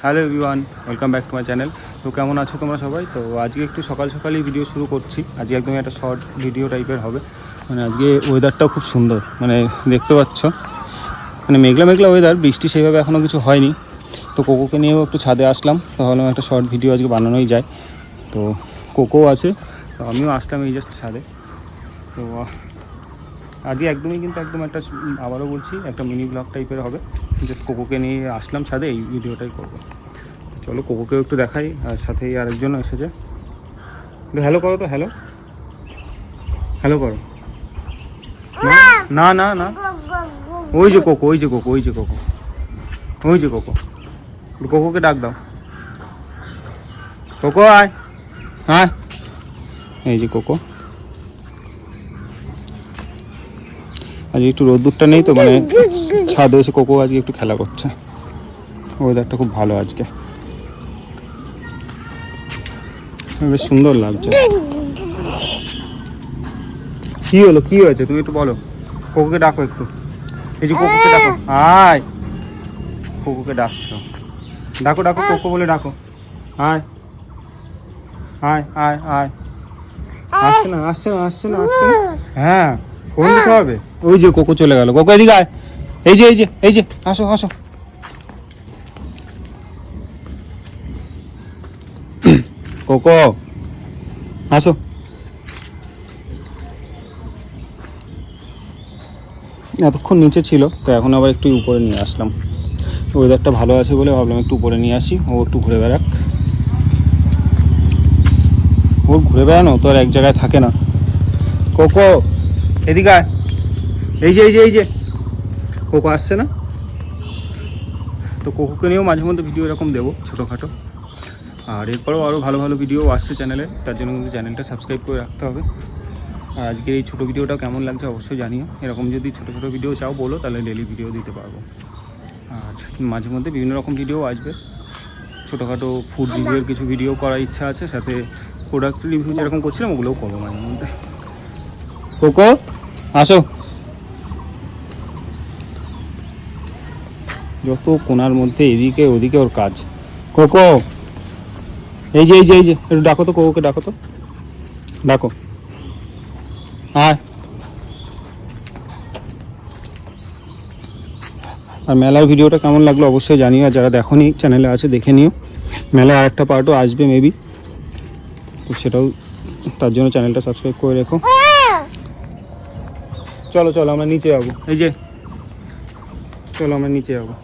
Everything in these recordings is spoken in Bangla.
Hello everyone, welcome back to my channel. তো কেমন আছো তোমরা সবাই? তো আজকে একটু সকাল সকালই ভিডিও শুরু করছি। আজকে একদমই একটা শর্ট ভিডিও টাইপের হবে। মানে আজকে ওয়েদারটাও খুব সুন্দর, মানে দেখতে পাচ্ছ, মানে মেঘলা মেঘলা ওয়েদার, বৃষ্টি সেইভাবে এখনও কিছু হয়নি। তো কোকোকে নিয়েও একটু ছাদে আসলাম, তো ভাবলাম একটা শর্ট ভিডিও আজকে বানানোই যায়। তো কোকো আছে, তো আমিও আসলাম এই জাস্ট ছাদে। তো আজকে একদমই কিন্তু একদম একটা, আবারও বলছি, একটা মিনি ব্লগ টাইপের হবে। জাস্ট কোকোকে নিয়ে আসলাম ছাদে, এই ভিডিওটাই করবো। চলো কোকোকেও একটু দেখাই, আর সাথেই আরেকজনও এসেছে। হ্যালো করো তো, হ্যালো হ্যালো করো। না না না, ওই যে কোকো, ওই যে কোকো, ওই যে কোকো, ওই যে কোকো, কোকোকে ডাক দাও। কোকো আয়, হ্যাঁ এই যে কোকো। আজকে একটু রোদ্দুরটা নেই তো, মানে ছাদে এসে কোকো আজকে একটু খেলা করছে। ওয়েদারটা খুব ভালো আজকে, বেশ সুন্দর লাগছে। কি হলো, কি হয়েছে তুমি একটু বলো। কোকোকে ডাকো একটু, এই যে কোকোকে ডাকো, আয় কোকোকে ডাকছো, ডাকো ডাকো কোকো বলে ডাকো, আয় আয় আয় আয়। আসছে না আসছে না আসছে না আসছে না, হ্যাঁ ফোন দিতে হবে। ওই যে কোকো চলে গেল, কোকো এদিকে আয়, এই যে এই যে এই যে, আসো আসো। কোকো আসো। এতক্ষণ নিচে ছিল, তো এখন আবার একটু উপরে নিয়ে আসলাম। ওয়েদারটা ভালো আছে বলে ভাবলাম একটু উপরে নিয়ে আসি, ও একটু ঘুরে বেড়াক। ওর ঘুরে বেড়ানো তো আর এক জায়গায় থাকে না। কোকো এদিকে আয়, এই যে এই যে এই যে, কোকো আসছে না। তো কোকোকে নিয়েও মাঝে মধ্যে ভিডিও এরকম দেবো ছোটোখাটো, আর এরপরেও আরও ভালো ভালো ভিডিও আসছে চ্যানেলে, তার জন্য কিন্তু চ্যানেলটা সাবস্ক্রাইব করে রাখতে হবে। আর আজকে এই ছোটো ভিডিওটা কেমন লাগছে অবশ্যই জানিও। এরকম যদি ছোটো ছোটো ভিডিও চাও বলো, তাহলে ডেলি ভিডিও দিতে পারবো। আর মাঝে মধ্যে বিভিন্ন রকম ভিডিও আসবে, ছোটোখাটো ফুড রিভিউয়ের কিছু ভিডিও করার ইচ্ছা আছে, সাথে প্রোডাক্ট রিভিউ যেরকম করছিলাম ওগুলোও করবো মাঝে মধ্যে। কোকো আসো। যত কোনার মধ্যে এদিকে ওদিকে ওর কাজ। কোকো এই যে এই যে এই যে, একটু ডাকো তো কোকোকে, ডাকো তো, ডাকো, আয়। আর মেলার ভিডিওটা কেমন লাগলো অবশ্যই জানিও, আর যারা দেখোনি চ্যানেলে আছে দেখে নিও। মেলায় আর একটা পার্টও আসবে মেবি, তো সেটাও, তার জন্য চ্যানেলটা সাবস্ক্রাইব করে রেখো। চলো চলো আমরা নিচে যাবো, এই যে চলো আমরা নিচে যাবো।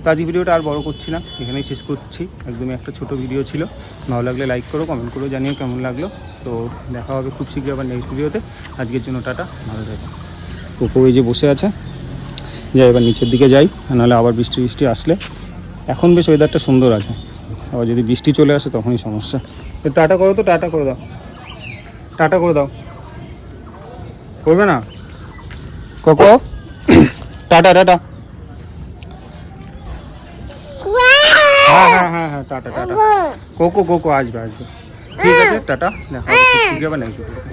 তো আজকে ভিডিওটা আর বড় করছি না, এখানেই শেষ করছি। একদমই একটা ছোট ভিডিও ছিল। ভালো লাগলে লাইক করো, কমেন্ট করো, জানিও কেমন লাগলো। তো দেখা হবে খুব শীঘ্রই আবার নেক্সট ভিডিওতে। আজকের জন্য টাটা, ভালো থাকো। কোকো এই যে বসে আছে, যাই এবার নিচের দিকে যাই, নাহলে আবার বৃষ্টি বৃষ্টি আসলে। এখন বেশ ওয়েদারটা সুন্দর আছে, আবার যদি বৃষ্টি চলে আসে তখনই সমস্যা। টাটা করো তো, টাটা করে দাও, টাটা করে দাও। করবে না কোকো? টাটা টাটা, হ্যাঁ হ্যাঁ হ্যাঁ হ্যাঁ, টাটা টাটা। কোকো কোকো আসবে আসবে, ঠিক আছে টাটা, দেখা হবে খুব শীঘ্রই আবার নেক্সট ভিডিওতে।